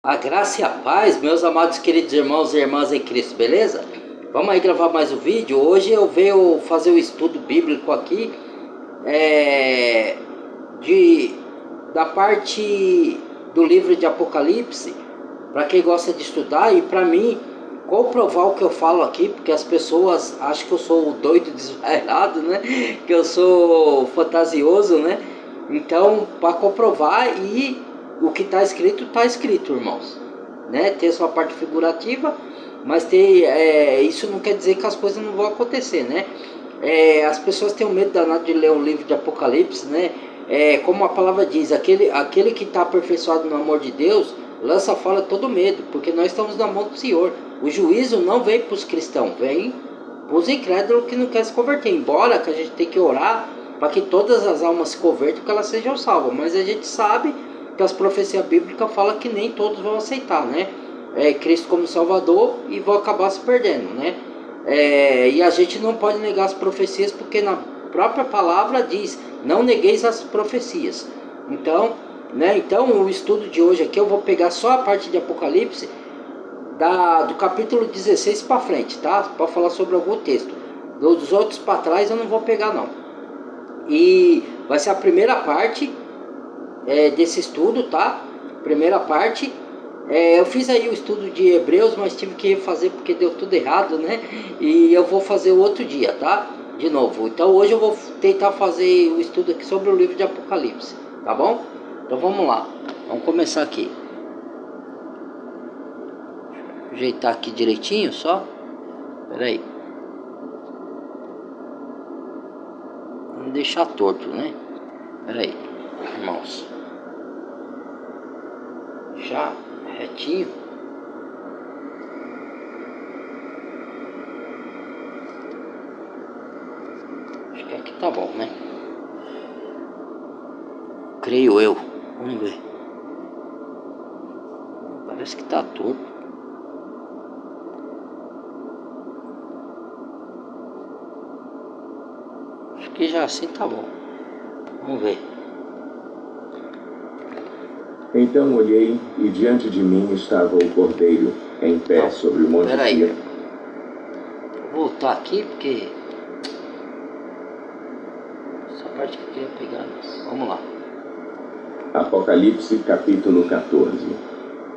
A graça e a paz, meus amados queridos irmãos e irmãs em Cristo, beleza? Vamos aí gravar mais um vídeo. Hoje eu venho fazer o estudo bíblico aqui da parte do livro de Apocalipse, para quem gosta de estudar e para mim comprovar o que eu falo aqui, porque as pessoas acham que eu sou doido, desvairado, né? Que eu sou fantasioso, né? Então, para comprovar o que está escrito, irmãos, né? Tem sua parte figurativa, mas isso não quer dizer que as coisas não vão acontecer, né? As pessoas têm um medo danado de ler um livro de Apocalipse, né? Como a palavra diz, aquele que está aperfeiçoado no amor de Deus, lança fora todo medo, porque nós estamos na mão do Senhor. O juízo não vem para os cristãos, vem para os incrédulos que não querem se converter. Embora que a gente tem que orar para que todas as almas se convertam, que elas sejam salvas, mas a gente sabe que as profecias bíblicas falam que nem todos vão aceitar, né? Cristo como Salvador e vão acabar se perdendo, né? E a gente não pode negar as profecias, porque na própria palavra diz: não negueis as profecias. Então, né? Então o estudo de hoje aqui eu vou pegar só a parte de Apocalipse do capítulo 16 para frente, tá? Para falar sobre algum texto. Dos outros para trás eu não vou pegar não. E vai ser a primeira parte desse estudo, tá? Primeira parte. Eu fiz aí o estudo de Hebreus, mas tive que refazer porque deu tudo errado, né? E eu vou fazer outro dia, tá? De novo. Então hoje eu vou tentar fazer o estudo aqui sobre o livro de Apocalipse, tá bom? Então vamos lá. Vamos começar aqui. Ajeitar aqui direitinho só. Pera aí. Não deixar torto, né? Pera aí, irmãos. Já retinho. Acho que aqui tá bom, né? Creio eu. Vamos ver. Parece que tá torto. Acho que já assim tá bom. Vamos ver. Então olhei, e diante de mim estava o Cordeiro, em pé sobre o monte Sião. Vou voltar aqui porque essa parte que eu queria pegar. Vamos lá. Apocalipse capítulo 14.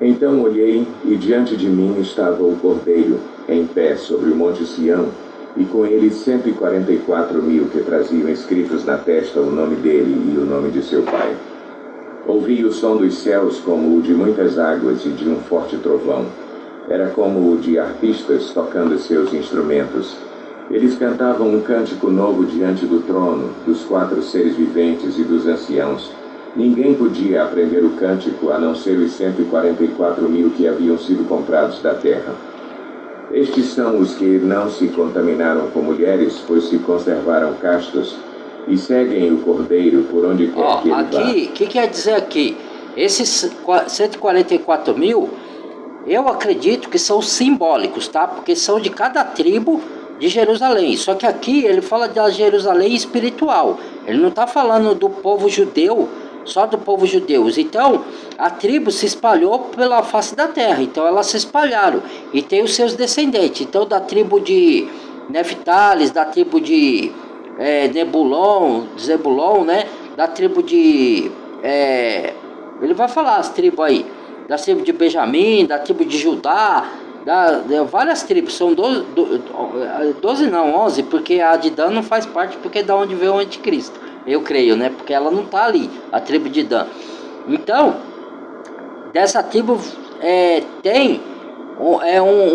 Então olhei, e diante de mim estava o Cordeiro, em pé sobre o monte Sião, e com ele 144.000 que traziam escritos na testa o nome dele e o nome de seu pai. Ouvi o som dos céus como o de muitas águas e de um forte trovão. Era como o de arpistas tocando seus instrumentos. Eles cantavam um cântico novo diante do trono, dos 4 seres viventes e dos anciãos. Ninguém podia aprender o cântico a não ser os 144.000 que haviam sido comprados da terra. Estes são os que não se contaminaram com mulheres, pois se conservaram castos, e seguem o Cordeiro por onde quer que ele vá. Aqui, o que quer dizer aqui? Esses 144.000, eu acredito que são simbólicos, tá? Porque são de cada tribo de Jerusalém. Só que aqui ele fala da Jerusalém espiritual. Ele não está falando do povo judeu, só do povo judeu. Então, a tribo se espalhou pela face da terra. Então, elas se espalharam. E tem os seus descendentes. Então, da tribo de Neftales, da tribo de Zebulon, né? Da tribo de... ele vai falar as tribos aí. Da tribo de Benjamim, da tribo de Judá, várias tribos. São 12 não, 11, porque a de Dan não faz parte, porque é da onde veio o anticristo. Eu creio, né? Porque ela não está ali, a tribo de Dan. Então, dessa tribo tem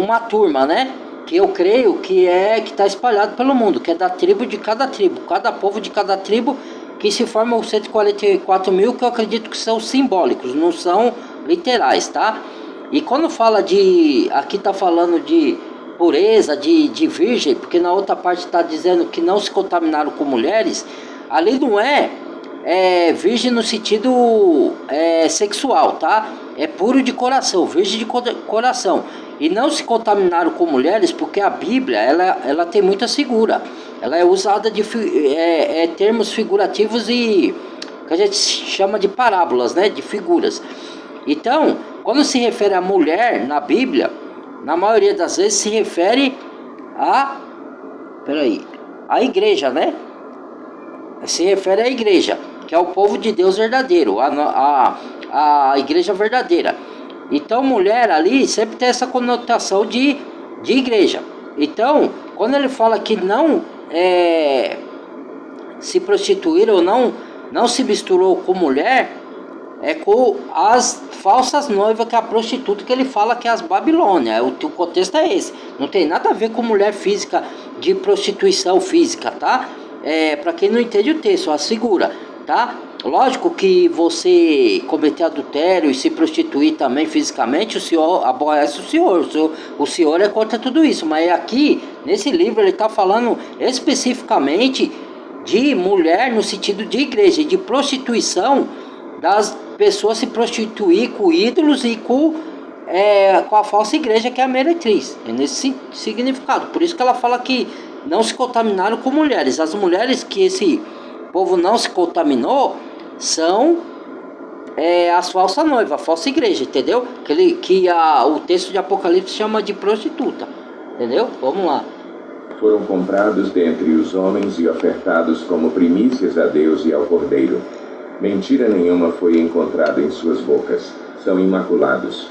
uma turma, né? Que eu creio que está espalhado pelo mundo, que é da tribo de cada tribo, cada povo de cada tribo, que se formam os 144.000, que eu acredito que são simbólicos, não são literais, tá? E quando fala aqui está falando de pureza, de virgem, porque na outra parte está dizendo que não se contaminaram com mulheres, ali não é virgem no sentido sexual, tá? É puro de coração, virgem de coração. E não se contaminaram com mulheres, porque a Bíblia ela tem muita figura. Ela é usada de termos figurativos e que a gente chama de parábolas, né? De figuras. Então, quando se refere a mulher na Bíblia, na maioria das vezes se refere a igreja, né? Se refere à igreja, que é o povo de Deus verdadeiro, a igreja verdadeira. Então mulher ali sempre tem essa conotação de igreja. Então, quando ele fala que não se prostituíram ou não se misturou com mulher, é com as falsas noivas, que é a prostituta, que ele fala que é as Babilônia. O contexto é esse. Não tem nada a ver com mulher física, de prostituição física, tá? Para quem não entende o texto, assegura, tá? Lógico que você cometer adultério e se prostituir também fisicamente, o senhor aborrece o senhor. O senhor é contra tudo isso. Mas aqui, nesse livro, ele está falando especificamente de mulher no sentido de igreja, de prostituição, das pessoas se prostituir com ídolos e com a falsa igreja, que é a meretriz. É nesse significado. Por isso que ela fala que não se contaminaram com mulheres. As mulheres que esse povo não se contaminou são as falsas noivas, a falsa igreja, entendeu? O texto de Apocalipse chama de prostituta, entendeu? Vamos lá. Foram comprados dentre os homens e ofertados como primícias a Deus e ao Cordeiro. Mentira nenhuma foi encontrada em suas bocas. São imaculados.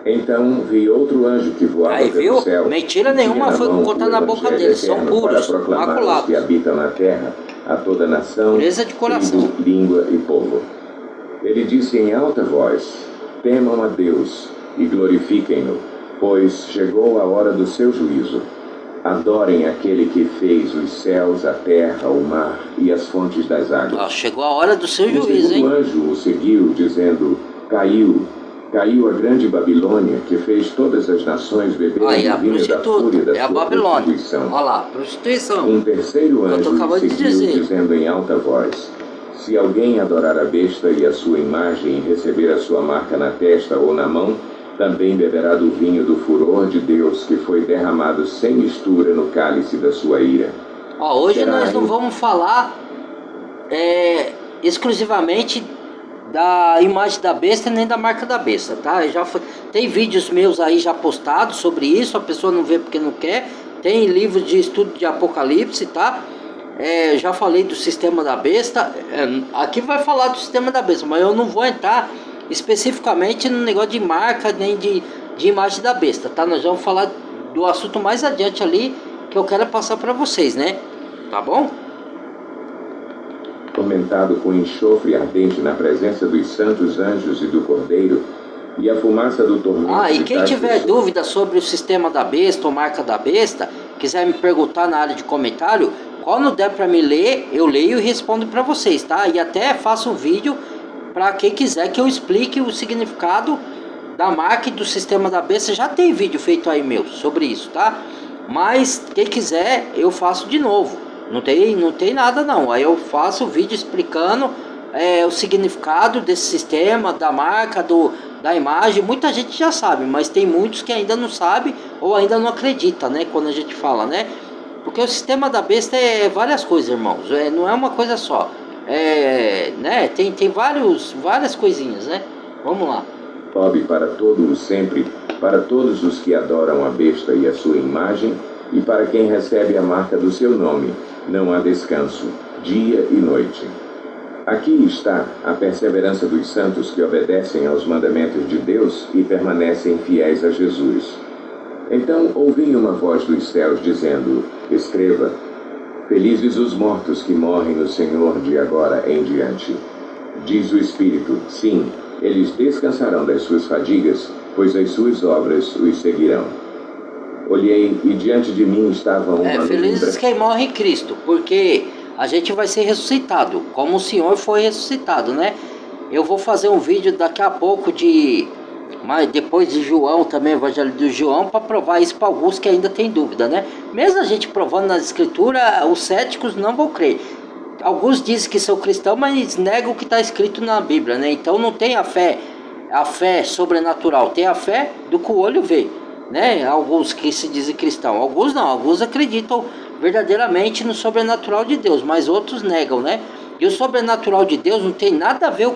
Então vi outro anjo que voava pelo céu. Mentira nenhuma foi encontrada na boca deles. São puros, imaculados. Que habitam na terra, a toda nação, pureza de coração, tribo, língua e povo. Ele disse em alta voz: temam a Deus e glorifiquem-no, pois chegou a hora do seu juízo. Adorem aquele que fez os céus, a terra, o mar e as fontes das águas. Chegou a hora do seu juízo, hein? O anjo o seguiu, dizendo: Caiu a grande Babilônia, que fez todas as nações beberem o vinho da fúria da sua prostituição. Olha lá, prostituição. Um terceiro anjo o seguiu, dizendo em alta voz: se alguém adorar a besta e a sua imagem e receber a sua marca na testa ou na mão, também beberá do vinho do furor de Deus, que foi derramado sem mistura no cálice da sua ira. Hoje nós não vamos falar exclusivamente da imagem da besta nem da marca da besta, tá? Tem vídeos meus aí já postados sobre isso, a pessoa não vê porque não quer. Tem livros de estudo de Apocalipse, tá? Já falei do sistema da besta. Aqui vai falar do sistema da besta, mas eu não vou entrar especificamente no negócio de marca nem de imagem da besta, tá? Nós vamos falar do assunto mais adiante ali, que eu quero passar para vocês, né? Tá bom? Tormentado com enxofre ardente na presença dos santos anjos e do Cordeiro, e a fumaça do tormento. E quem tiver dúvida sobre o sistema da besta ou marca da besta, quiser me perguntar na área de comentário, quando der para me ler, eu leio e respondo para vocês, tá? E até faço um vídeo para quem quiser que eu explique o significado da marca e do sistema da besta. Já tem vídeo feito aí meu sobre isso, tá? Mas quem quiser, eu faço de novo. Não tem nada não. Aí eu faço o vídeo explicando o significado desse sistema, da marca, da imagem. Muita gente já sabe, mas tem muitos que ainda não sabe ou ainda não acredita, né? Quando a gente fala, né? Porque o sistema da besta é várias coisas, irmãos. Não é uma coisa só. Né? Tem várias coisinhas, né? Vamos lá. Sobe para todos sempre, para todos os que adoram a besta e a sua imagem, e para quem recebe a marca do seu nome, não há descanso, dia e noite. Aqui está a perseverança dos santos que obedecem aos mandamentos de Deus e permanecem fiéis a Jesus. Então ouvi uma voz dos céus dizendo: escreva, felizes os mortos que morrem no Senhor de agora em diante. Diz o Espírito: sim, eles descansarão das suas fadigas, pois as suas obras os seguirão. Olhei e diante de mim estava uma nuvem. Felizes quem morre em Cristo, porque a gente vai ser ressuscitado, como o Senhor foi ressuscitado, né? Eu vou fazer um vídeo daqui a pouco mas depois de João, também o Evangelho de João, para provar isso para alguns que ainda tem dúvida, né? Mesmo a gente provando nas escrituras, os céticos não vão crer. Alguns dizem que são cristãos, mas negam o que está escrito na Bíblia, né? Então não tem a fé sobrenatural, tem a fé do que o olho vê, né? Alguns que se dizem cristãos, alguns não, alguns acreditam verdadeiramente no sobrenatural de Deus, mas outros negam, né? E o sobrenatural de Deus não tem nada a ver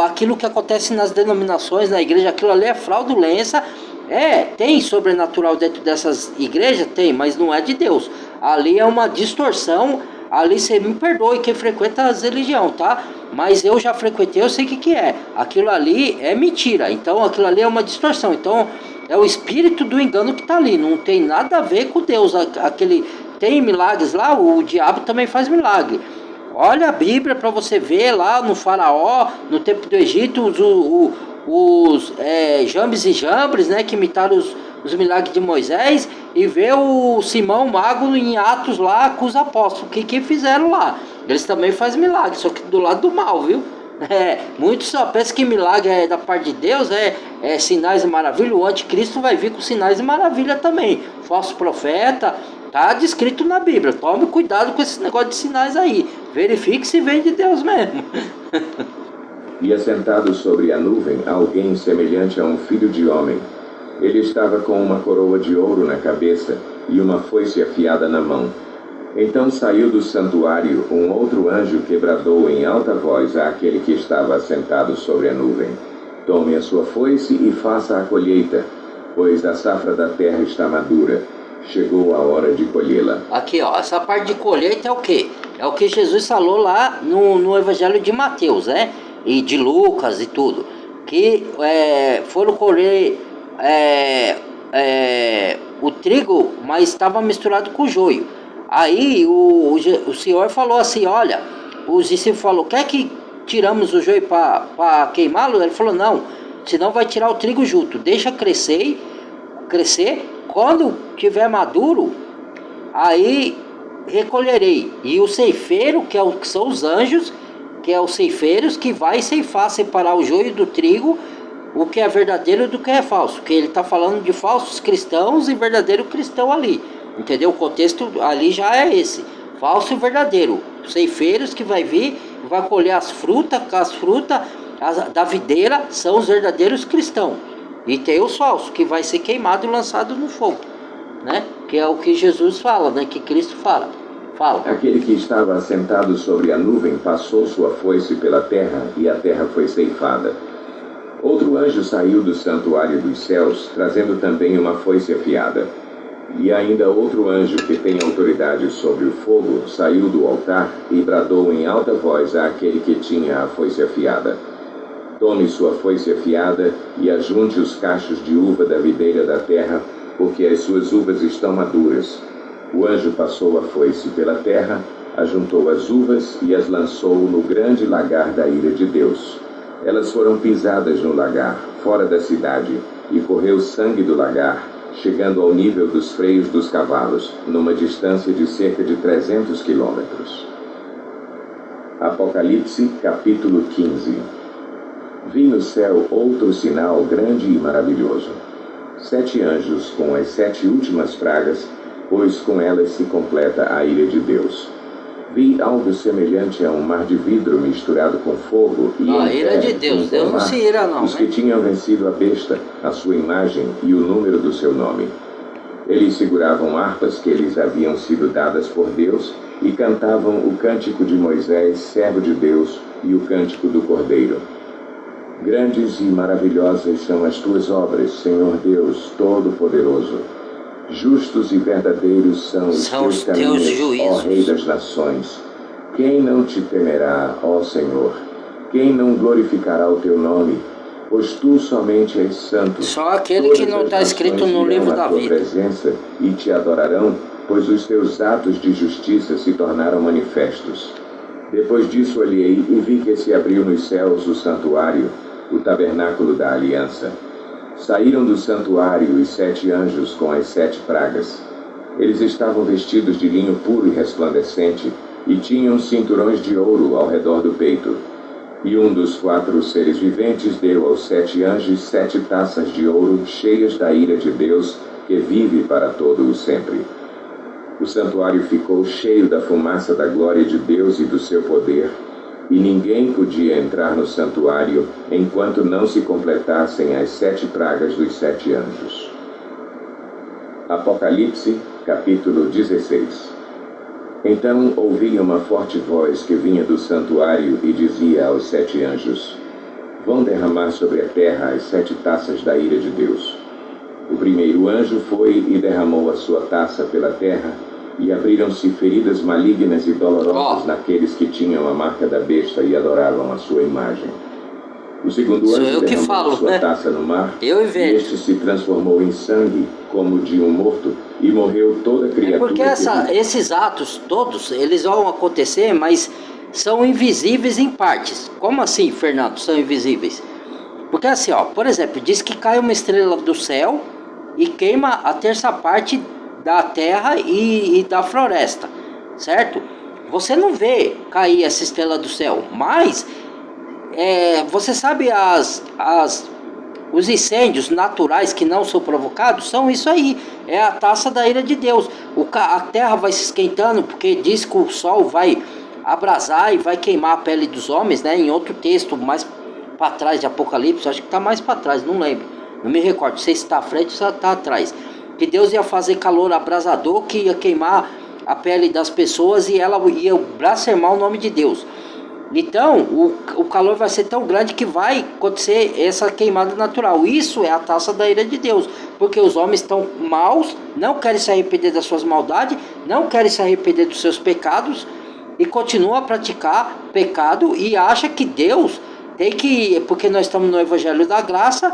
aquilo que acontece nas denominações, na igreja, aquilo ali é fraudulência. Tem sobrenatural dentro dessas igrejas? Tem, mas não é de Deus. Ali é uma distorção. Ali você me perdoe quem frequenta as religiões, tá? Mas eu já frequentei, eu sei o que é. Aquilo ali é mentira. Então aquilo ali é uma distorção. Então é o espírito do engano que está ali. Não tem nada a ver com Deus. Tem milagres lá, o diabo também faz milagre. Olha a Bíblia para você ver lá no Faraó, no tempo do Egito, os Jambes e Jambres, né, que imitaram os milagres de Moisés, e ver o Simão Mago em Atos lá com os apóstolos. O que fizeram lá? Eles também fazem milagres, só que do lado do mal, viu? Muitos só pensam que milagre é da parte de Deus, sinais e maravilha. O anticristo vai vir com sinais e maravilha também. Falso profeta, tá descrito na Bíblia. Tome cuidado com esse negócio de sinais aí. Verifique se vem de Deus mesmo. E assentado sobre a nuvem, alguém semelhante a um filho de homem. Ele estava com uma coroa de ouro na cabeça e uma foice afiada na mão. Então saiu do santuário um outro anjo que bradou em alta voz àquele que estava assentado sobre a nuvem: tome a sua foice e faça a colheita, pois a safra da terra está madura. Chegou a hora de colhê-la. Aqui, ó, essa parte de colheita é o quê? É o que Jesus falou lá no Evangelho de Mateus, né? E de Lucas e tudo. Que foram colher o trigo, mas estava misturado com o joio. Aí o Senhor falou assim, olha, os discípulos falaram, quer que tiramos o joio para queimá-lo? Ele falou, não, senão vai tirar o trigo junto, deixa crescer, quando tiver maduro, aí recolherei. E o ceifeiro, que são os anjos, que é os ceifeiros, que vai ceifar, separar o joio do trigo, o que é verdadeiro do que é falso, porque ele está falando de falsos cristãos e verdadeiro cristão ali. Entendeu? O contexto ali já é esse, falso e verdadeiro. Ceifeiros que vai vir, vai colher as frutas da videira, são os verdadeiros cristãos. E tem os falsos, que vai ser queimado e lançado no fogo, né? Que é o que Jesus fala, né? Que Cristo fala. Aquele que estava assentado sobre a nuvem passou sua foice pela terra, e a terra foi ceifada. Outro anjo saiu do santuário dos céus, trazendo também uma foice afiada. E ainda outro anjo que tem autoridade sobre o fogo saiu do altar e bradou em alta voz àquele que tinha a foice afiada: tome sua foice afiada e ajunte os cachos de uva da videira da terra, porque as suas uvas estão maduras. O anjo passou a foice pela terra, ajuntou as uvas e as lançou no grande lagar da ira de Deus. Elas foram pisadas no lagar, fora da cidade, e correu sangue do lagar, chegando ao nível dos freios dos cavalos, numa distância de cerca de 300 quilômetros. Apocalipse, capítulo 15. Vi no céu outro sinal grande e maravilhoso: 7 anjos com as 7 últimas pragas, pois com elas se completa a ira de Deus. Vi algo semelhante a um mar de vidro misturado com fogo, e a ira de Deus, Deus não se ira não, os que tinham vencido a besta, a sua imagem e o número do seu nome. Eles seguravam harpas que lhes haviam sido dadas por Deus e cantavam o cântico de Moisés, servo de Deus, e o cântico do Cordeiro. Grandes e maravilhosas são as tuas obras, Senhor Deus Todo-Poderoso. Justos e verdadeiros são os teus caminhos, ó Rei das nações. Quem não te temerá, ó Senhor? Quem não glorificará o teu nome? Pois tu somente és santo. Só aquele que não está escrito no livro da vida. Presença e te adorarão, pois os teus atos de justiça se tornaram manifestos. Depois disso olhei e vi que se abriu nos céus o santuário, o tabernáculo da aliança. Saíram do santuário os 7 anjos com as 7 pragas. Eles estavam vestidos de linho puro e resplandecente e tinham cinturões de ouro ao redor do peito. E um dos 4 seres viventes deu aos 7 anjos 7 taças de ouro cheias da ira de Deus, que vive para todo o sempre. O santuário ficou cheio da fumaça da glória de Deus e do seu poder, e ninguém podia entrar no santuário enquanto não se completassem as 7 pragas dos 7 anjos. Apocalipse, capítulo 16. Então ouvi uma forte voz que vinha do santuário e dizia aos 7 anjos: vão derramar sobre a terra as 7 taças da ira de Deus. O primeiro anjo foi e derramou a sua taça pela terra, e abriram-se feridas malignas e dolorosas naqueles que tinham a marca da besta e adoravam a sua imagem. O segundo anjo derramou sua taça no mar, e este se transformou em sangue, como de um morto, e morreu toda criatura. Porque esses atos todos, eles vão acontecer, mas são invisíveis em partes. Como assim, Fernando, são invisíveis? Porque assim, ó, por exemplo, diz que cai uma estrela do céu e queima a terça parte da terra e da floresta, certo? Você não vê cair essa estrela do céu, mas você sabe os incêndios naturais que não são provocados são isso aí, é a taça da ira de Deus. A terra vai se esquentando porque diz que o sol vai abrasar e vai queimar a pele dos homens, né? Em outro texto mais para trás de Apocalipse, acho que está mais para trás, não lembro, não me recordo, se está à frente ou se está atrás, que Deus ia fazer calor abrasador que ia queimar a pele das pessoas e ela ia blasfemar o nome de Deus. Então o calor vai ser tão grande que vai acontecer essa queimada natural. Isso é a taça da ira de Deus, porque os homens estão maus, não querem se arrepender das suas maldades, não querem se arrepender dos seus pecados e continuam a praticar pecado e acha que Deus tem que, porque nós estamos no Evangelho da Graça,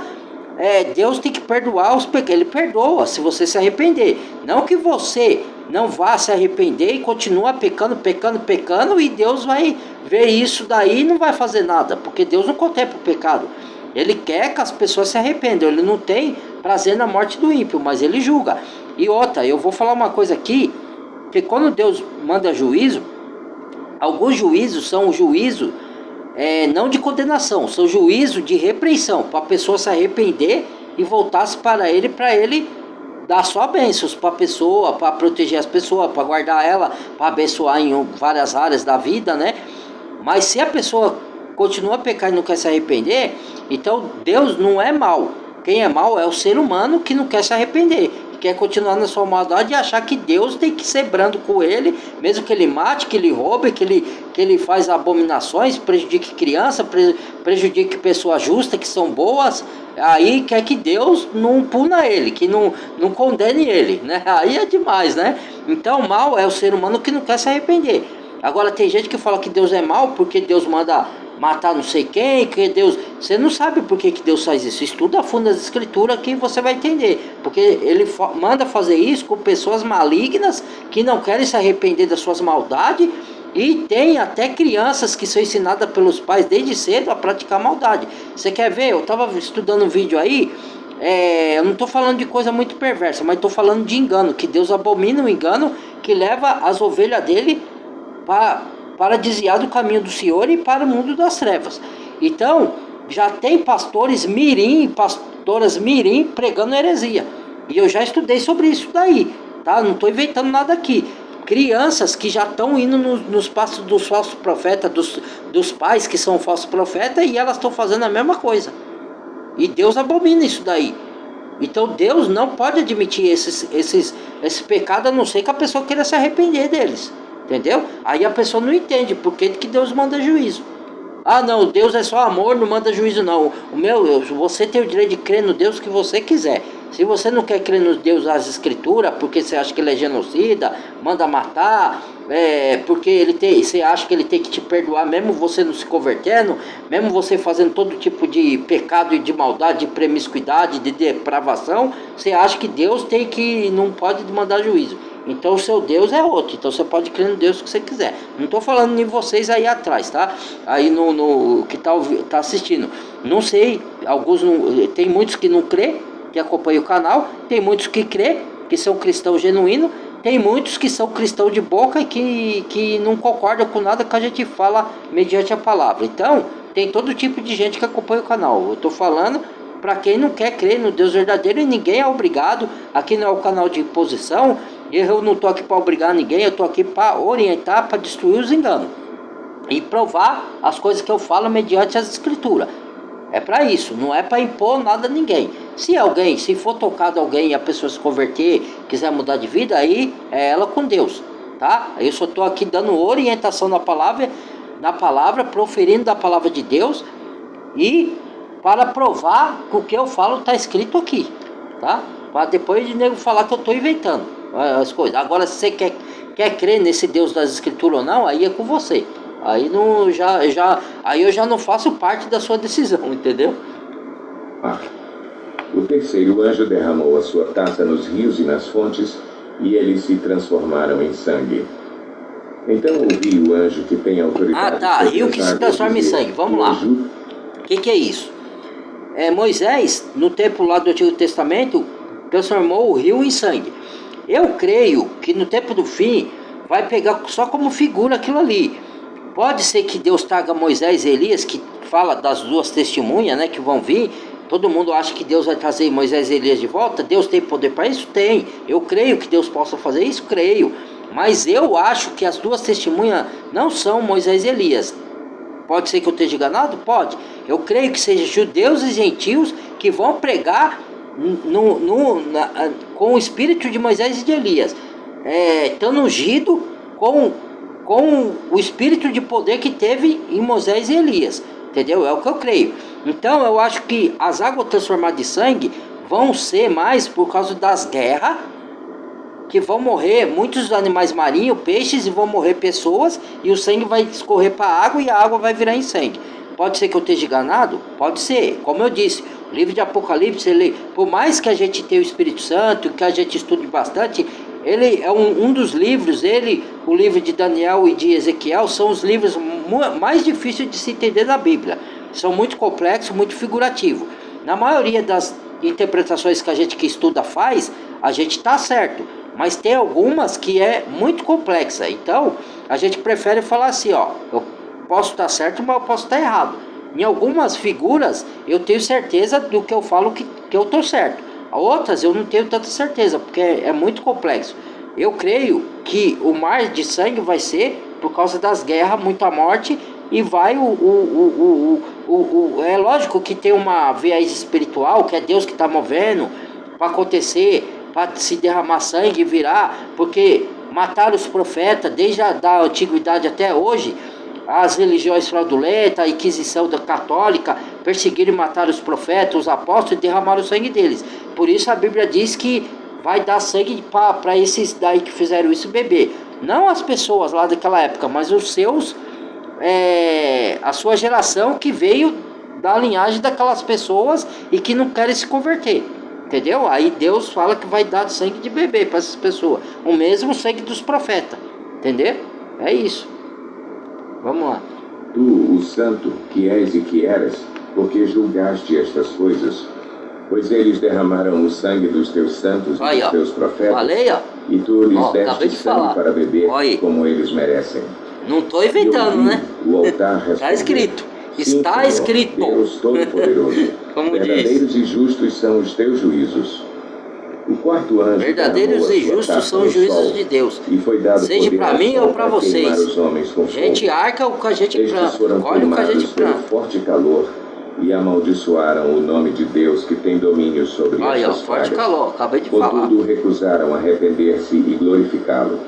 Deus tem que perdoar os pecados. Ele perdoa se você se arrepender. Não que você não vá se arrepender e continua pecando e Deus vai ver isso daí e não vai fazer nada, porque Deus não contempla o pecado. Ele quer que as pessoas se arrependam. Ele não tem prazer na morte do ímpio, mas ele julga. E outra, eu vou falar uma coisa aqui, que quando Deus manda juízo, alguns juízos são o juízo não de condenação, são juízo de repreensão, para a pessoa se arrepender e voltar-se para ele dar só bênçãos para a pessoa, para proteger as pessoas, para guardar ela, para abençoar em várias áreas da vida, né? Mas se a pessoa continua a pecar e não quer se arrepender, então Deus não é mau. Quem é mau é o ser humano que não quer se arrepender, que quer continuar na sua maldade e achar que Deus tem que ser brando com ele, mesmo que ele mate, que ele roube, que ele faz abominações, prejudique criança, prejudique pessoas justas que são boas. Aí quer que Deus não puna ele, que não condene ele, né? Aí é demais, né? Então mal é o ser humano que não quer se arrepender. Agora tem gente que fala que Deus é mal porque Deus manda matar não sei quem, que Deus... Você não sabe por que Deus faz isso. Estuda a fundo as escrituras que você vai entender. Porque ele manda fazer isso com pessoas malignas que não querem se arrepender das suas maldades. E tem até crianças que são ensinadas pelos pais desde cedo a praticar maldade. Você quer ver? Eu estava estudando um vídeo aí. Eu não estou falando de coisa muito perversa, mas estou falando de engano. Que Deus abomina o engano que leva as ovelhas dele para desviar do caminho do Senhor e para o mundo das trevas. Então, já tem pastores mirim e pastoras mirim pregando heresia. E eu já estudei sobre isso daí, tá? Não estou inventando nada aqui. Crianças que já estão indo nos passos dos falsos profetas, dos pais que são falsos profetas, e elas estão fazendo a mesma coisa. E Deus abomina isso daí. Então Deus não pode admitir esse pecado, a não ser que a pessoa queira se arrepender deles. Entendeu? Aí a pessoa não entende por que Deus manda juízo. Ah não, Deus é só amor, não manda juízo não. Você tem o direito de crer no Deus que você quiser. Se você não quer crer no Deus das escrituras, porque você acha que ele é genocida, manda matar, porque você acha que ele tem que te perdoar, mesmo você não se convertendo, mesmo você fazendo todo tipo de pecado e de maldade, de promiscuidade, de depravação, você acha que Deus não pode mandar juízo. Então o seu Deus é outro. Então você pode crer no Deus que você quiser. Não estou falando de vocês aí atrás, tá? Aí no que tá assistindo. Não sei, alguns não, tem muitos que não crê, que acompanham o canal. Tem muitos que crê, que são cristãos genuínos. Tem muitos que são cristãos de boca e que não concordam com nada que a gente fala mediante a palavra. Então tem todo tipo de gente que acompanha o canal. Eu estou falando para quem não quer crer no Deus verdadeiro, e ninguém é obrigado. Aqui não é o canal de imposição. Eu não estou aqui para obrigar ninguém, eu estou aqui para orientar, para destruir os enganos e provar as coisas que eu falo mediante as escrituras. É para isso, não é para impor nada a ninguém. Se for tocado alguém e a pessoa se converter, quiser mudar de vida, aí é ela com Deus. tá? Eu só estou aqui dando orientação na palavra, proferindo da palavra de Deus, e para provar que o que eu falo está escrito aqui, tá? Para depois de nego falar que eu estou inventando as coisas. Agora, se você quer crer nesse Deus das Escrituras ou não, aí é com você. Aí aí eu já não faço parte da sua decisão, entendeu? O terceiro anjo derramou a sua taça nos rios e nas fontes, e eles se transformaram em sangue. Então ouvi o anjo que tem autoridade. Rio que se transforma em sangue. Vamos lá. O que é isso? Moisés, no tempo lá do Antigo Testamento, transformou o rio em sangue. Eu creio que no tempo do fim vai pegar só como figura aquilo ali. Pode ser que Deus traga Moisés e Elias, que fala das duas testemunhas, né, que vão vir. Todo mundo acha que Deus vai trazer Moisés e Elias de volta. Deus tem poder para isso? Tem. Eu creio que Deus possa fazer isso? Creio. Mas eu acho que as duas testemunhas não são Moisés e Elias. Pode ser que eu esteja enganado? Pode. Eu creio que sejam judeus e gentios que vão pregar com o espírito de Moisés e de Elias. Estando ungido com o espírito de poder que teve em Moisés e Elias. Entendeu? É o que eu creio. Então eu acho que as águas transformadas de sangue vão ser mais por causa das guerras, que vão morrer muitos animais marinhos, peixes, e vão morrer pessoas, e o sangue vai escorrer para a água e a água vai virar em sangue. Pode ser que eu esteja enganado? Pode ser. Como eu disse, o livro de Apocalipse, por mais que a gente tenha o Espírito Santo, que a gente estude bastante, ele é um dos livros, o livro de Daniel e de Ezequiel, são os livros mais difíceis de se entender da Bíblia. São muito complexos, muito figurativos. Na maioria das interpretações que a gente que estuda faz, a gente está certo. Mas tem algumas que é muito complexa. Então, a gente prefere falar assim, eu posso estar certo, mas eu posso estar errado. Em algumas figuras, eu tenho certeza do que eu falo que eu estou certo. Outras, eu não tenho tanta certeza, porque é muito complexo. Eu creio que o mar de sangue vai ser por causa das guerras, muita morte, e vai é lógico que tem uma viés espiritual, que é Deus que está movendo para acontecer, para se derramar sangue e virar, porque mataram os profetas desde a antiguidade até hoje. As religiões fraudulentas, a Inquisição da católica, perseguiram e mataram os profetas, os apóstolos, e derramaram o sangue deles. Por isso a Bíblia diz que vai dar sangue para esses daí que fizeram isso beber. Não as pessoas lá daquela época, mas os seus, a sua geração que veio da linhagem daquelas pessoas e que não querem se converter. Entendeu? Aí Deus fala que vai dar sangue de bebê para essas pessoas. O mesmo sangue dos profetas. Entendeu? É isso. Vamos lá. Tu, o santo, que és e que eras, porque julgaste estas coisas, pois eles derramaram o sangue dos teus santos e dos teus profetas, falei, e tu lhes deste sangue para beber, como eles merecem. Não estou inventando, né? O altar está escrito. Está Senhor, escrito. Deus Todo-Poderoso, como verdadeiros diz. E justos são os teus juízos. O quarto anjo verdadeiros e justos são os juízos de Deus. E foi dado seja para mim ou para vocês. A gente arca o que a gente planta, colhe o que a gente planta. Forte calor, e amaldiçoaram o nome de Deus que tem domínio sobre essas forte calor, acabei de falar. falar. Contudo, recusaram arrepender-se e glorificá-lo.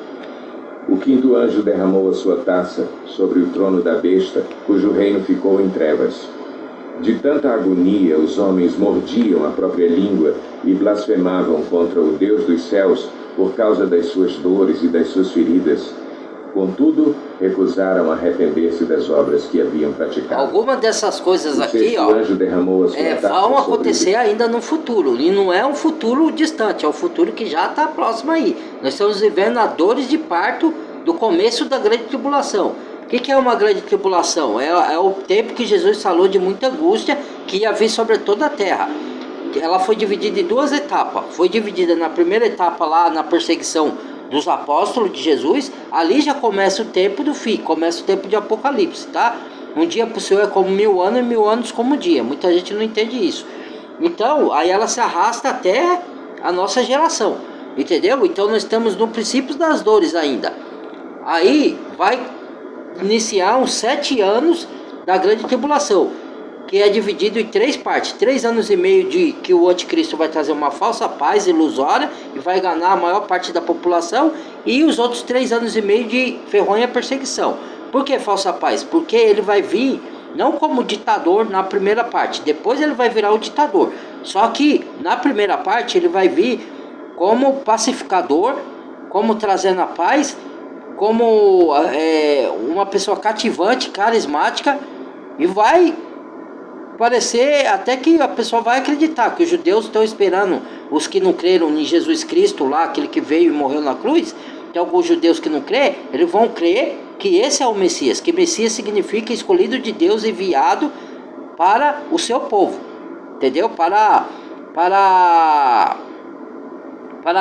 O quinto anjo derramou a sua taça sobre o trono da besta, cujo reino ficou em trevas. De tanta agonia, os homens mordiam a própria língua e blasfemavam contra o Deus dos céus por causa das suas dores e das suas feridas. Contudo, recusaram arrepender-se das obras que haviam praticado. Algumas dessas coisas o aqui, anjo derramou a sua taça vão acontecer ainda no futuro. E não é um futuro distante, é um futuro que já está próximo aí. Nós estamos vivendo as dores de parto do começo da grande tribulação. O que é uma grande tribulação? É o tempo que Jesus falou de muita angústia que ia vir sobre toda a terra. Ela foi dividida em duas etapas. Foi dividida na primeira etapa lá na perseguição dos apóstolos de Jesus. Ali já começa o tempo do fim, começa o tempo de Apocalipse, tá? Um dia para o Senhor é como 1000 anos e 1000 anos como um dia. Muita gente não entende isso. Então, aí ela se arrasta até a nossa geração, entendeu? Então nós estamos no princípio das dores ainda. Aí vai iniciar uns 7 anos da grande tribulação. que é dividido em 3 partes. 3 anos e meio de que o anticristo vai trazer uma falsa paz ilusória e vai enganar a maior parte da população, e os outros 3 anos e meio de ferronha perseguição. Por que falsa paz? Porque ele vai vir não como ditador na primeira parte, depois ele vai virar o ditador. Só que na primeira parte ele vai vir como pacificador, como trazendo a paz, como uma pessoa cativante, carismática, e vai parecer até que a pessoa vai acreditar que os judeus estão esperando, os que não creram em Jesus Cristo lá, aquele que veio e morreu na cruz. Tem alguns judeus que não crê, eles vão crer que esse é o Messias, que Messias significa escolhido de Deus, enviado para o seu povo, entendeu? Para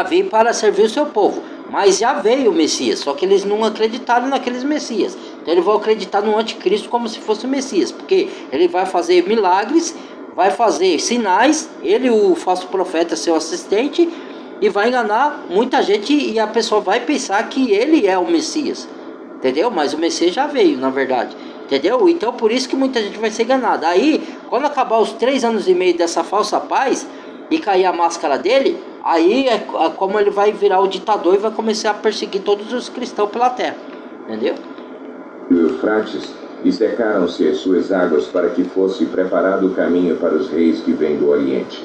vir para servir o seu povo. Mas já veio o Messias, só que eles não acreditaram naqueles Messias. Então eles vão acreditar no anticristo como se fosse o Messias, porque ele vai fazer milagres, vai fazer sinais, ele, o falso profeta, seu assistente, e vai enganar muita gente, e a pessoa vai pensar que ele é o Messias, entendeu? Mas o Messias já veio, na verdade, entendeu? Então por isso que muita gente vai ser enganada. Aí, quando acabar os 3 anos e meio dessa falsa paz e cair a máscara dele, aí é como ele vai virar o ditador e vai começar a perseguir todos os cristãos pela terra, entendeu? O Eufrates, e secaram-se as suas águas para que fosse preparado o caminho para os reis que vêm do Oriente.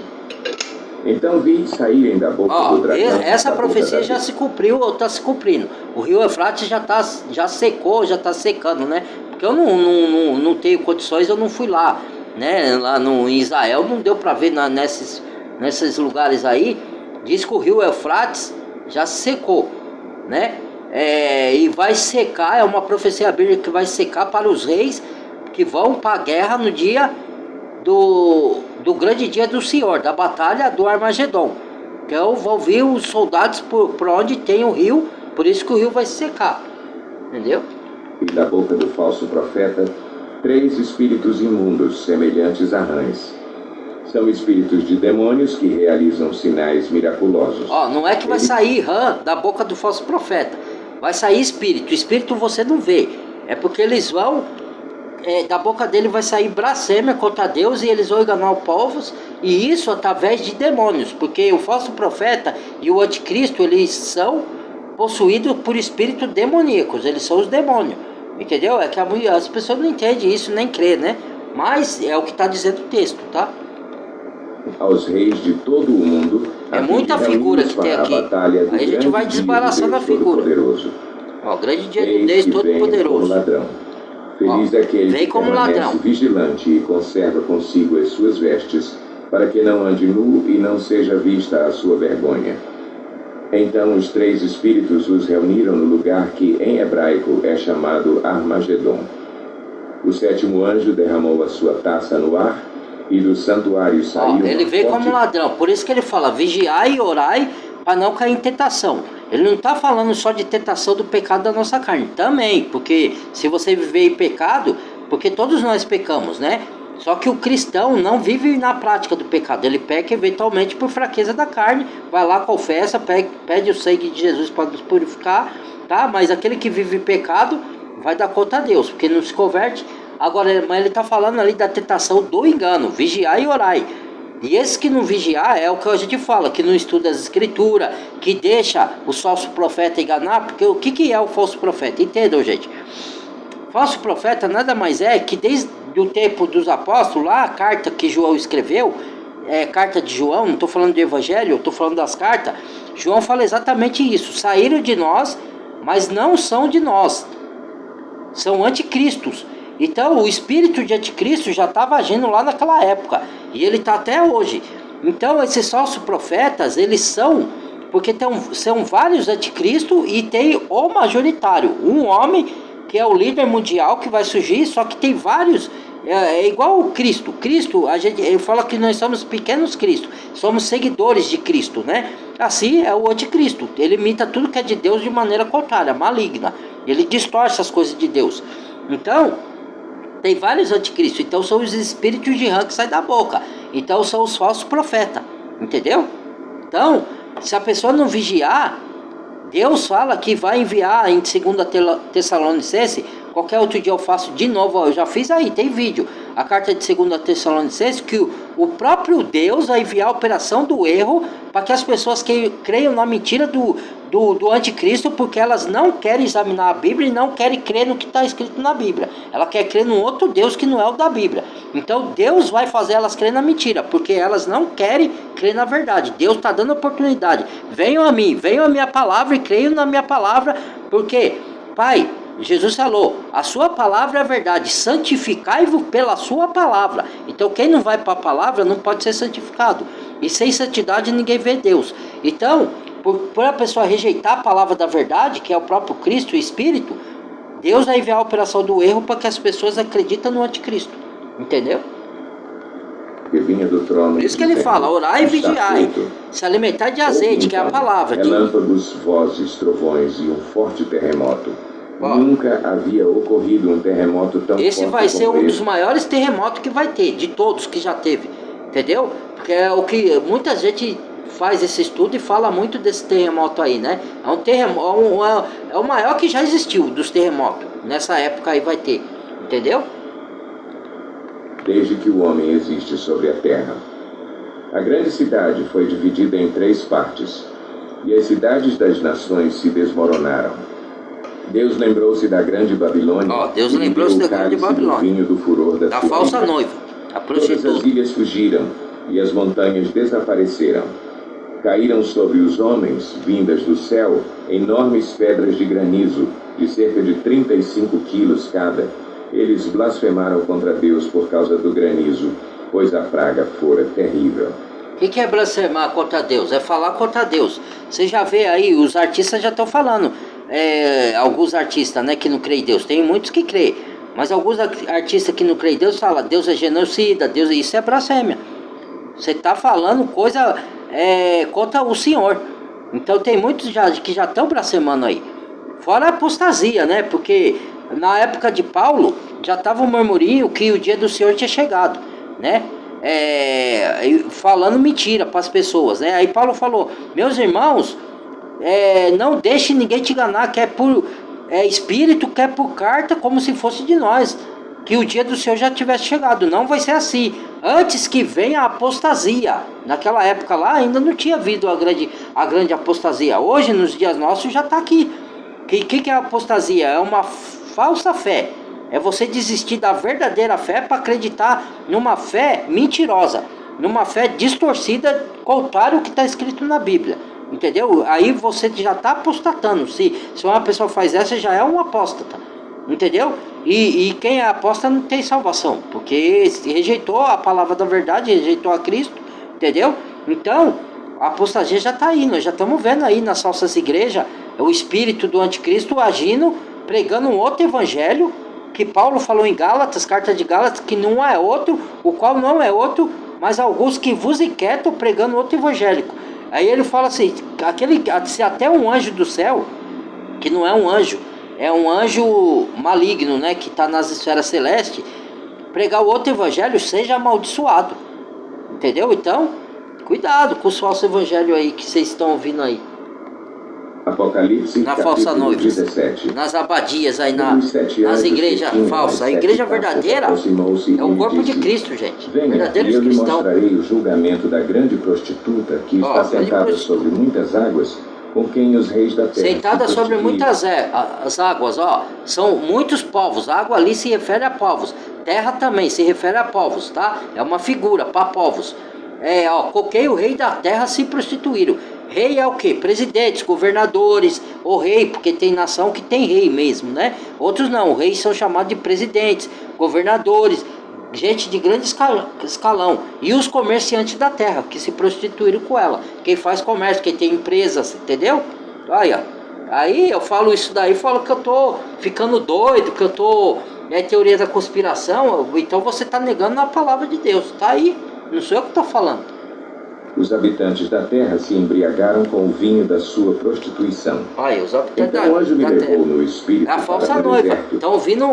Então vi saírem da boca do dragão. Essa profecia já se cumpriu ou está se cumprindo. O rio Eufrates já secou, já está secando, né? Porque eu não tenho condições, eu não fui lá, né? Lá em Israel não deu para ver nesses lugares aí. Diz que o rio Eufrates já secou, né? E vai secar, é uma profecia bíblica que vai secar para os reis que vão para a guerra no dia do grande dia do Senhor, da batalha do Armagedon. Então vão vir os soldados por onde tem o rio, por isso que o rio vai se secar, entendeu? E da boca do falso profeta, 3 espíritos imundos, semelhantes a rãs. São espíritos de demônios que realizam sinais miraculosos. Não é que vai sair rã da boca do falso profeta, vai sair espírito. Espírito você não vê, é porque eles vão... da boca dele vai sair blasfêmia contra Deus, e eles vão enganar os povos, e isso através de demônios, porque o falso profeta e o anticristo, eles são possuídos por espíritos demoníacos, eles são os demônios, entendeu? É que as pessoas não entendem isso, nem crê, né? Mas é o que está dizendo o texto, tá? Aos reis de todo o mundo, é muita figura que tem aqui, aí a gente vai desembaraçando a figura. O grande dia do Deus Todo-Poderoso. Feliz aquele que permanece vigilante e conserva consigo as suas vestes, para que não ande nu e não seja vista a sua vergonha. Então os 3 espíritos os reuniram no lugar que em hebraico é chamado Armagedon. O 7º anjo derramou a sua taça no ar, e do santuário saiu... ele veio como ladrão, por isso que ele fala, vigiai e orai para não cair em tentação. Ele não está falando só de tentação do pecado da nossa carne, também, porque se você viver em pecado, porque todos nós pecamos, né? Só que o cristão não vive na prática do pecado, ele peca eventualmente por fraqueza da carne, vai lá, confessa, pede o sangue de Jesus para nos purificar, tá? Mas aquele que vive em pecado vai dar conta a Deus, porque não se converte. Agora, mas ele está falando ali da tentação do engano, vigiai e orai. E esse que não vigiar é o que a gente fala, que não estuda as escrituras, que deixa o falso profeta enganar, porque o que é o falso profeta? Entendam, gente. Falso profeta nada mais é que desde o tempo dos apóstolos, lá a carta que João escreveu, carta de João, não estou falando de evangelho, estou falando das cartas, João fala exatamente isso, saíram de nós, mas não são de nós, são anticristos. Então o espírito de anticristo já estava agindo lá naquela época, e ele está até hoje. Então esses falsos profetas, eles são, porque são vários anticristos, e tem o majoritário, um homem que é o líder mundial que vai surgir, só que tem vários, é igual o Cristo. Cristo, ele fala que nós somos pequenos Cristo, somos seguidores de Cristo, né? Assim é o anticristo, ele imita tudo que é de Deus de maneira contrária, maligna, ele distorce as coisas de Deus. Então tem vários anticristos, então são os espíritos de rã que saem da boca, então são os falsos profetas, entendeu? Então, se a pessoa não vigiar, Deus fala que vai enviar em 2 Tessalonicenses, qualquer outro dia eu faço de novo, eu já fiz aí, tem vídeo, a carta de 2 Tessalonicenses, que o próprio Deus vai enviar a operação do erro para que as pessoas creiam na mentira do anticristo, porque elas não querem examinar a Bíblia e não querem crer no que está escrito na Bíblia. Ela quer crer num outro Deus que não é o da Bíblia. Então Deus vai fazer elas crer na mentira, porque elas não querem crer na verdade. Deus está dando oportunidade. Venham a mim, venham a minha palavra e creiam na minha palavra, porque, Pai, Jesus falou, a sua palavra é a verdade, santificai-vos pela sua palavra. Então quem não vai para a palavra não pode ser santificado. E sem santidade ninguém vê Deus. Então, por a pessoa rejeitar a palavra da verdade, que é o próprio Cristo, o Espírito, Deus vai enviar a operação do erro para que as pessoas acreditem no anticristo. Entendeu? Que vinha do trono. Por isso que ele fala, orai e vigiai, se alimentar de azeite, que é a palavra. Relâmpagos, vozes, trovões e um forte terremoto. Nunca havia ocorrido um terremoto tão forte. Esse vai ser um dos maiores terremotos que vai ter, de todos que já teve. Entendeu? Porque é o que muita gente faz esse estudo e fala muito desse terremoto aí, né? É um terremoto, é o maior que já existiu dos terremotos. Nessa época aí vai ter. Entendeu? Desde que o homem existe sobre a terra. A grande cidade foi dividida em 3 partes, e as cidades das nações se desmoronaram. Deus lembrou-se da grande Babilônia. Deus lembrou-se da grande Babilônia. Vinho do furor da sua falsa ira. noiva, a prostituta. Todas as ilhas fugiram, e as montanhas desapareceram. Caíram sobre os homens, vindas do céu, enormes pedras de granizo, de cerca de 35 quilos cada. Eles blasfemaram contra Deus por causa do granizo, pois a praga fora terrível. O que é blasfemar contra Deus? É falar contra Deus. Você já vê aí, os artistas já estão falando. Alguns artistas, né, que não creem em Deus. Tem muitos que creem. Mas alguns artistas que não creem em Deus falam, Deus é genocida, Deus, isso é blasfêmia. Você está falando coisa contra o Senhor. Então tem muitos que já estão blasfemando aí. Fora a apostasia, né? Porque na época de Paulo já estava um murmurinho que o dia do Senhor tinha chegado, né? Falando mentira para as pessoas, né? Aí Paulo falou, meus irmãos, não deixe ninguém te enganar, quer por espírito, quer por carta, como se fosse de nós, que o dia do Senhor já tivesse chegado. Não vai ser assim, antes que venha a apostasia. Naquela época lá ainda não tinha havido a grande apostasia. Hoje, nos dias nossos, já está aqui. Que é a apostasia? É uma falsa fé. É você desistir da verdadeira fé para acreditar numa fé mentirosa, numa fé distorcida, contrário ao que está escrito na Bíblia. Entendeu? Aí você já está apostatando. Se uma pessoa faz essa, já é um apóstata. Entendeu? E quem é apóstata não tem salvação, porque rejeitou a palavra da verdade, rejeitou a Cristo. Entendeu? Então, a apostasia já está aí. Nós já estamos vendo aí nas falsas igrejas o espírito do anticristo agindo, pregando um outro evangelho, que Paulo falou em Gálatas, carta de Gálatas, que não é outro, o qual não é outro, mas alguns que vos inquietam pregando outro evangélico. Aí ele fala assim, se até um anjo do céu, que não é um anjo, é um anjo maligno, né, que está nas esferas celestes, pregar o outro evangelho, seja amaldiçoado. Entendeu? Então, cuidado com os falsos evangelhos aí que vocês estão ouvindo aí. Apocalipse, na falsa noiva, 17. Nas abadias aí, nas igrejas falsas. A igreja verdadeira é o corpo de Cristo, gente. Venha, e eu lhe mostrarei o julgamento da grande prostituta que está sentada sobre muitas águas, com quem os reis da terra sentada sobre muitas as águas, são muitos povos. Água ali se refere a povos. Terra também se refere a povos, tá? É uma figura para povos. Coquei o rei da terra se prostituíram. Rei é o quê? Presidentes, governadores, ou rei, porque tem nação que tem rei mesmo, né? Outros não, reis são chamados de presidentes, governadores, gente de grande escalão. E os comerciantes da terra, que se prostituíram com ela. Quem faz comércio, quem tem empresas, entendeu? Aí eu falo isso daí, falo que eu tô ficando doido, que eu tô... É teoria da conspiração, então você tá negando a palavra de Deus, tá aí, não sou eu que tô falando. Os habitantes da terra se embriagaram com o vinho da sua prostituição. Os habitantes então o anjo me levou no espírito a falsa noiva. Estão ouvindo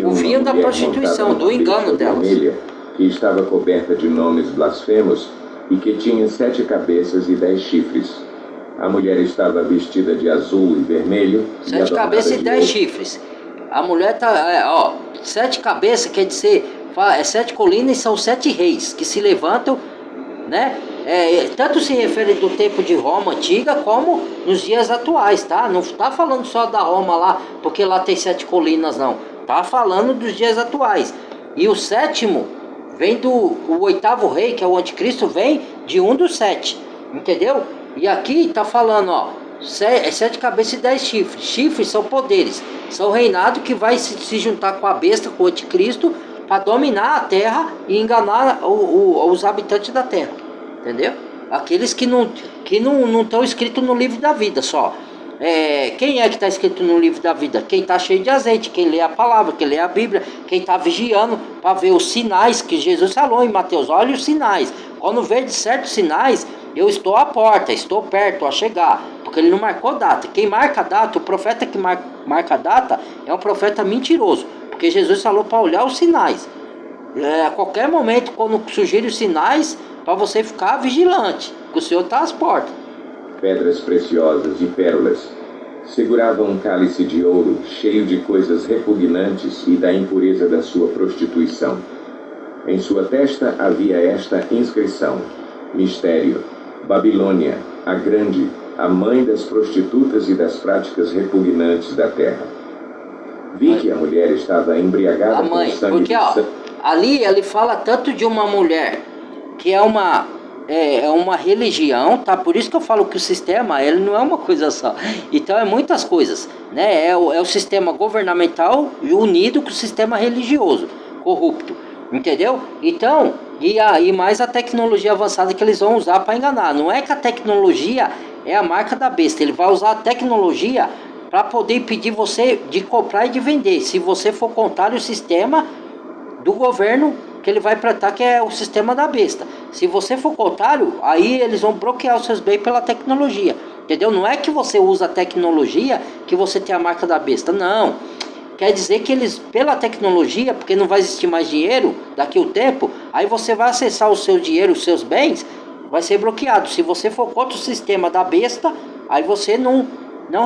o vinho da prostituição, do engano delas. Vermelha, que estava coberta de nomes blasfemos e que tinha 7 cabeças e 10 chifres. A mulher estava vestida de azul e vermelho. 7 cabeças e 10 chifres. A mulher tá, 7 cabeças quer dizer, Sete colinas são 7 reis que se levantam, né? Tanto se refere do tempo de Roma antiga como nos dias atuais, tá? Não tá falando só da Roma lá, porque lá tem 7 colinas, não. Tá falando dos dias atuais. E o sétimo vem o oitavo rei, que é o anticristo, vem de um dos 7, entendeu? E aqui tá falando, ó, 7 cabeças e 10 chifres. Chifres são poderes, são reinado que vai se juntar com a besta, com o anticristo, para dominar a terra e enganar os habitantes da terra, entendeu? Aqueles que não estão escritos no livro da vida só. Quem é que está escrito no livro da vida? Quem está cheio de azeite, quem lê a palavra, quem lê a Bíblia, quem está vigiando para ver os sinais que Jesus falou em Mateus. Olha os sinais. Quando vê de certos sinais, eu estou à porta, estou perto a chegar, porque ele não marcou data. Quem marca data, o profeta que marca data é um profeta mentiroso, porque Jesus falou para olhar os sinais. A qualquer momento, quando surgirem os sinais, para você ficar vigilante, que o Senhor está às portas. Pedras preciosas e pérolas seguravam um cálice de ouro cheio de coisas repugnantes e da impureza da sua prostituição. Em sua testa havia esta inscrição: Mistério, Babilônia, a grande, a mãe das prostitutas e das práticas repugnantes da terra. Vi que a mulher estava embriagada com sangue porque, ali ele fala tanto de uma mulher que é uma religião, tá? Por isso que eu falo que o sistema, ele não é uma coisa só. Então é muitas coisas, né? É o sistema governamental unido com o sistema religioso, corrupto, entendeu? Então, e mais a tecnologia avançada que eles vão usar para enganar. Não é que a tecnologia é a marca da besta, ele vai usar a tecnologia para poder impedir você de comprar e de vender. Se você for contrário ao sistema do governo que ele vai tratar, que é o sistema da besta. Se você for contrário, aí eles vão bloquear os seus bens pela tecnologia, entendeu? Não é que você usa a tecnologia que você tem a marca da besta, não. Quer dizer que eles, pela tecnologia, porque não vai existir mais dinheiro daqui a um tempo, aí você vai acessar o seu dinheiro, os seus bens, vai ser bloqueado. Se você for contra o sistema da besta, aí você não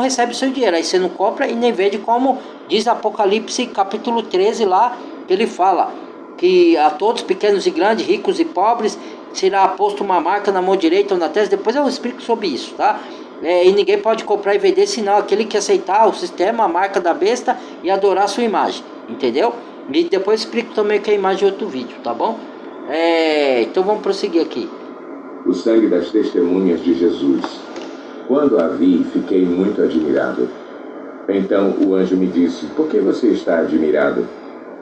recebe o seu dinheiro, aí você não compra e nem vende, como diz Apocalipse capítulo 13 lá, que ele fala que a todos, pequenos e grandes, ricos e pobres, será posto uma marca na mão direita ou na testa. Depois eu explico sobre isso, tá? E ninguém pode comprar e vender senão aquele que aceitar o sistema, a marca da besta e adorar a sua imagem, entendeu? E depois eu explico também que é a imagem de outro vídeo, tá bom? Então vamos prosseguir aqui. O sangue das testemunhas de Jesus. Quando a vi, fiquei muito admirado. Então o anjo me disse: por que você está admirado?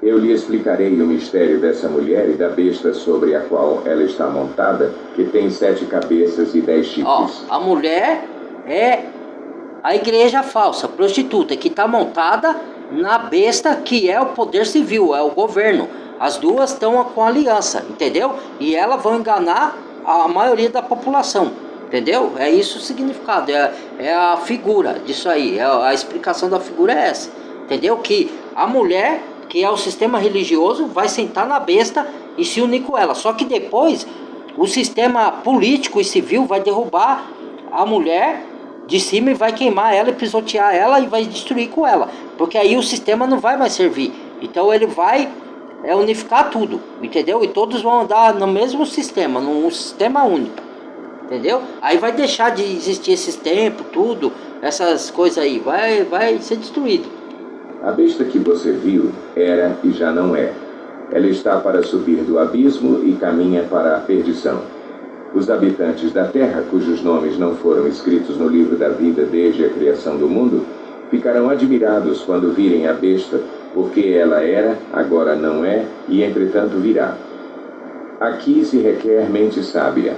Eu lhe explicarei o mistério dessa mulher e da besta sobre a qual ela está montada, que tem 7 cabeças e 10 chifres. A mulher é a igreja falsa, prostituta, que está montada na besta, que é o poder civil, é o governo. As duas estão com aliança, entendeu? E elas vão enganar a maioria da população, entendeu? É isso o significado, é a figura disso aí, a explicação da figura é essa, entendeu? Que a mulher, que é o sistema religioso, vai sentar na besta e se unir com ela. Só que depois o sistema político e civil vai derrubar a mulher de cima e vai queimar ela e pisotear ela e vai destruir com ela. Porque aí o sistema não vai mais servir. Então ele vai unificar tudo, entendeu? E todos vão andar no mesmo sistema, num sistema único, entendeu? Aí vai deixar de existir esses tempos, tudo, essas coisas aí, vai ser destruído. A besta que você viu era e já não é. Ela está para subir do abismo e caminha para a perdição. Os habitantes da terra, cujos nomes não foram escritos no livro da vida desde a criação do mundo, ficarão admirados quando virem a besta, porque ela era, agora não é, e entretanto virá. Aqui se requer mente sábia.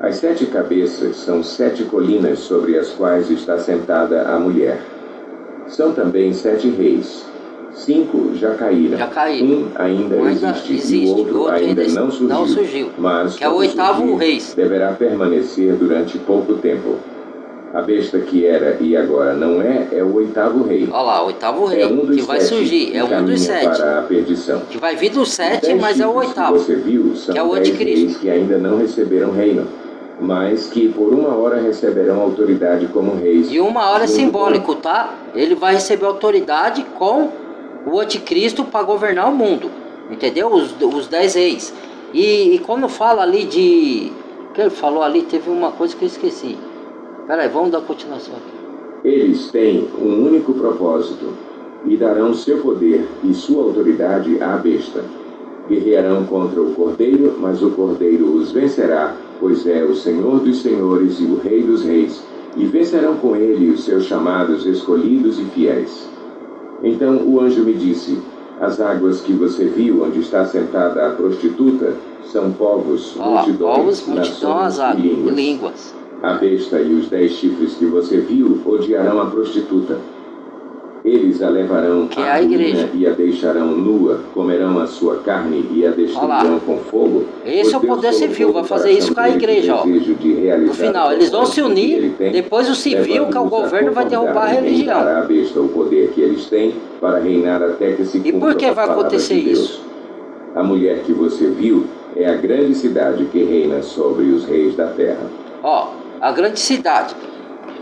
As 7 cabeças são 7 colinas sobre as quais está sentada a mulher. São também 7 reis. 5 já caíram. Um ainda existe e o outro ainda não surgiu. Mas, que é o oitavo rei, deverá permanecer durante pouco tempo. A besta que era e agora não é o oitavo rei. Olha lá, o oitavo rei, que vai surgir, é um dos 7. Para a perdição. Que vai vir dos 7, mas é o oitavo. Que você viu são que é o 10 reis que ainda não receberam reino, mas que por uma hora receberão autoridade como reis. E uma hora é simbólico, tá? Ele vai receber autoridade com o anticristo para governar o mundo. entendeu? Os 10 reis. E quando fala ali de... O que ele falou ali, teve uma coisa que eu esqueci. Peraí, vamos dar continuação aqui. Eles têm um único propósito, e darão seu poder e sua autoridade à besta. Guerrearão contra o Cordeiro, mas o Cordeiro os vencerá, pois é o Senhor dos senhores e o Rei dos reis, e vencerão com ele os seus chamados, escolhidos e fiéis. Então o anjo me disse: as águas que você viu onde está sentada a prostituta são povos, multidões, nações e línguas. A besta e os 10 chifres que você viu odiarão a prostituta. Eles a levarão à ruína e a deixarão nua, comerão a sua carne e a destruirão com fogo. Esse é o poder civil, vai fazer isso com a igreja, ó. No final, eles vão se unir, depois o civil, que é o governo, vai derrubar a religião. A besta o poder que eles têm para reinar até que se cumpra. E por que vai acontecer isso? A mulher que você viu é a grande cidade que reina sobre os reis da terra. Ó, a grande cidade.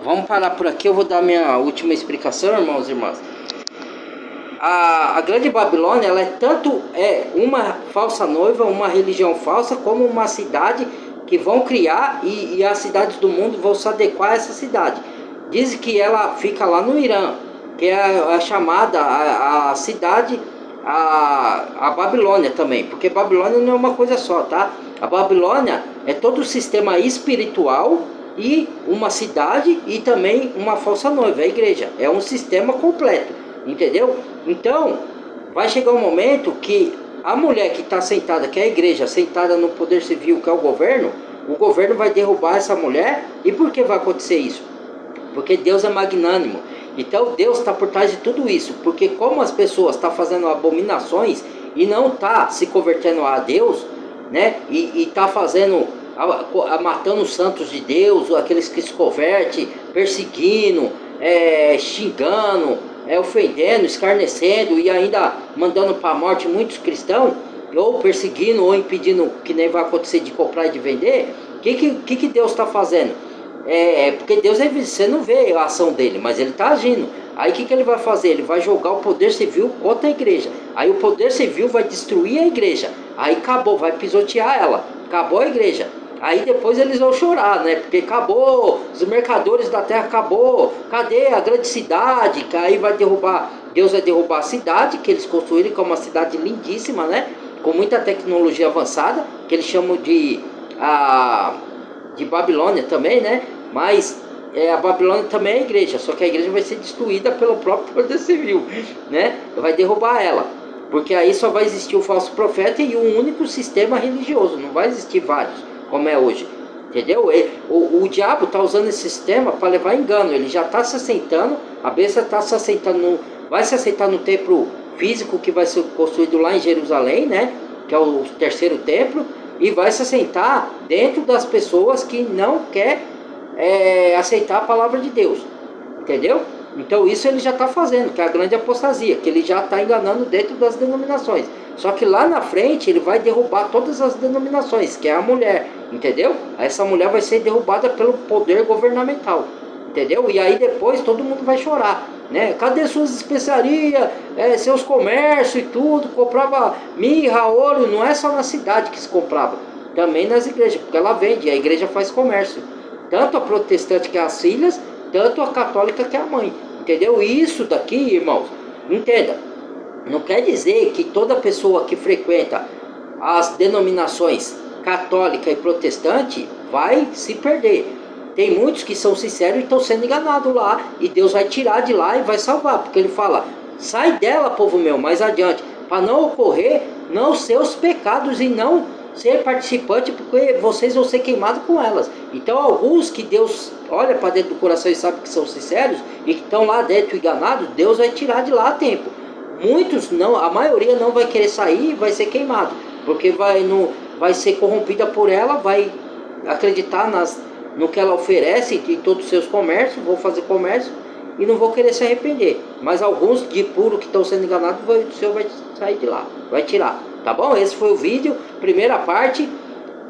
Vamos parar por aqui, eu vou dar minha última explicação, irmãos e irmãs. A grande Babilônia, ela é tanto uma falsa noiva, uma religião falsa, como uma cidade que vão criar e as cidades do mundo vão se adequar a essa cidade. Dizem que ela fica lá no Irã, que é a chamada a cidade, a Babilônia também, porque Babilônia não é uma coisa só, tá? A Babilônia é todo o sistema espiritual e uma cidade e também uma falsa noiva, a igreja. É um sistema completo, entendeu? Então, vai chegar um momento que a mulher que está sentada, que é a igreja, sentada no poder civil, que é o governo vai derrubar essa mulher. E por que vai acontecer isso? Porque Deus é magnânimo. Então, Deus está por trás de tudo isso. Porque como as pessoas estão fazendo abominações e não está se convertendo a Deus, né? E está fazendo... matando os santos de Deus, aqueles que se convertem, perseguindo, xingando, ofendendo, escarnecendo e ainda mandando para a morte muitos cristãos, ou perseguindo ou impedindo, que nem vai acontecer, de comprar e de vender. O que Deus está fazendo? Porque Deus, você não vê a ação dele, mas ele está agindo. Aí o que ele vai fazer? Ele vai jogar o poder civil contra a igreja. Aí o poder civil vai destruir a igreja. Aí acabou, vai pisotear ela. Acabou a igreja. Aí depois eles vão chorar, né? Porque acabou, os mercadores da terra acabou. Cadê a grande cidade? Que aí vai derrubar, Deus vai derrubar a cidade que eles construíram, que é uma cidade lindíssima, né? Com muita tecnologia avançada, que eles chamam de Babilônia também, né? Mas a Babilônia também é a igreja, só que a igreja vai ser destruída pelo próprio poder civil, né? Vai derrubar ela. Porque aí só vai existir o falso profeta e um único sistema religioso, não vai existir vários, como é hoje, entendeu? O diabo está usando esse sistema para levar engano. Ele já está se assentando, a besta está se assentando, vai se assentar no templo físico que vai ser construído lá em Jerusalém, né? Que é o terceiro templo, e vai se assentar dentro das pessoas que não quer aceitar a palavra de Deus, entendeu? Então isso ele já está fazendo, que é a grande apostasia, que ele já está enganando dentro das denominações. Só que lá na frente ele vai derrubar todas as denominações, que é a mulher, entendeu? Essa mulher vai ser derrubada pelo poder governamental, entendeu? E aí depois todo mundo vai chorar, né? Cadê suas especiarias, seus comércios e tudo? Comprava mirra, ouro, não é só na cidade que se comprava, também nas igrejas, porque ela vende, a igreja faz comércio. Tanto a protestante, que é as filhas, tanto a católica, que é a mãe, entendeu? Isso daqui, irmãos, entenda, não quer dizer que toda pessoa que frequenta as denominações católica e protestante vai se perder. Tem muitos que são sinceros e estão sendo enganados lá, e Deus vai tirar de lá e vai salvar, porque ele fala: sai dela, povo meu, mais adiante, para não ocorrer não seus pecados e não ser participante, porque vocês vão ser queimados com elas. Então alguns que Deus olha para dentro do coração e sabe que são sinceros e que estão lá dentro enganados, Deus vai tirar de lá a tempo. Muitos não, a maioria não vai querer sair e vai ser queimado, porque vai ser corrompida por ela, vai acreditar no que ela oferece de todos os seus comércios, vão fazer comércio e não vão querer se arrepender. Mas alguns de puro que estão sendo enganados, o Senhor vai sair de lá, vai tirar. Tá bom? Esse foi o vídeo, primeira parte.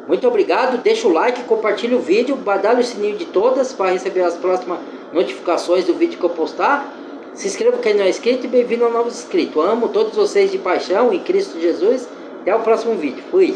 Muito obrigado, deixa o like, compartilha o vídeo, badalha o sininho de todas para receber as próximas notificações do vídeo que eu postar. Se inscreva quem não é inscrito e bem-vindo ao novo inscrito. Amo todos vocês de paixão em Cristo Jesus. Até o próximo vídeo. Fui!